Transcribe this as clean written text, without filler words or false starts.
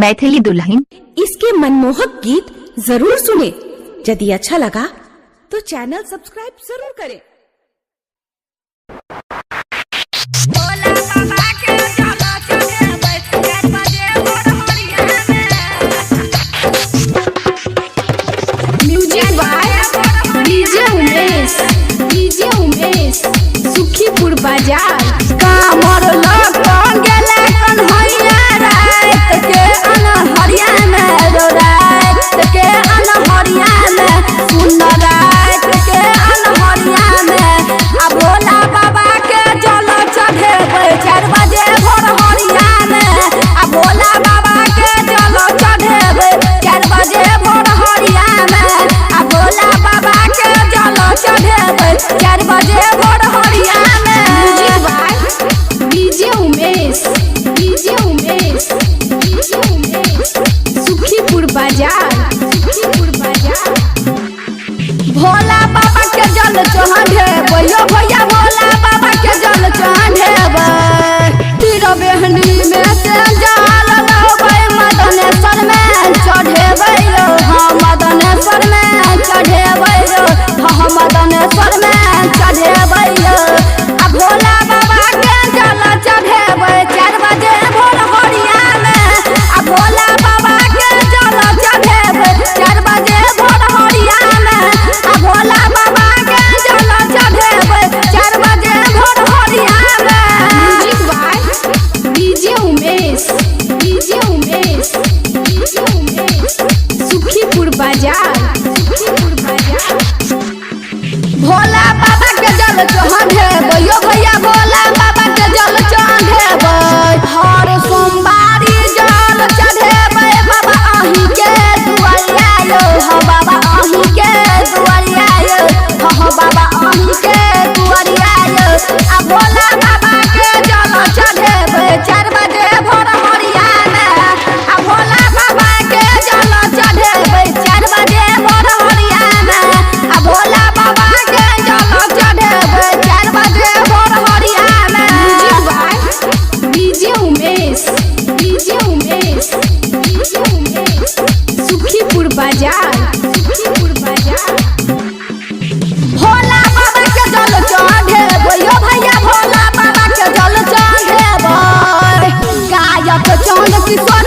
मैथिली दुल्हन। इसके मनमोहक गीत जरूर सुने। यदि अच्छा लगा तो चैनल सब्सक्राइब जरूर करें। Music by DJ Umesh Sukhipur Bazar. कामर लगन गेले कन्हैया रात के अनहरिया में रो रात के अनहरिया में सुन रात के अनहरिया में आ भोला बाबा के जल चढ़ेबै 4 बजे भोर हरिया में। आ भोला बाबा के जल चढ़ेबै 4 बजे भोर हरिया में। आ भोला बाबा के जल चढ़ेबै 4 बजे भोर हरिया में। Music by DJ Umesh Sukhipur Bazar. Bhola बाबा के जल चढ़ेबै यो भैया भोला बाबा के जल चढ़ेबै। तीर बेहनी में से जल लबै मदनेश्वर में चढ़ेबै रो। हाँ मदनेश्वर में चढ़ेबै रो। हाँ मदनेश्वर में चढ़ेबै रो। आ भोला बाबा के जल चढ़ेबै 4 बजे भोर हरिया में। आ भोला बाबा के जल चढ़ेबै 4 बजे भोर हरिया में। आ भोला बाबा के जल चढ़ेबै 4 बजे भोर हरिया में। Music by DJ Umesh Sukhipur Bazar. Bhola बाबा के जल चढ़ेबै यो भैया भोला बाबा के जल चढ़ेबै। हर सोमवारी जल चढ़ेबै बाबा अहीं के दुआरिया यो। हाँ बाबा अहीं के दुआरिया यो। हाँ बाबा अहीं के दुआरिया यो। आ भोला बाबा के जल चढ़ेबै 4 बजे भोर हरिया में। आ भोला बाबा के जल चढ़ेबै 4 बजे भोर हरिया में। आ भोला बाबा के जल चढ़ेबै 4 बजे भोर हरिया में। Music by DJ Umesh Sukhipur Bazar. Bhola बाबा के जल चढ़ेबै यो भैया भोला बाबा के जल चढ़ेबै। गायक चंद किशोर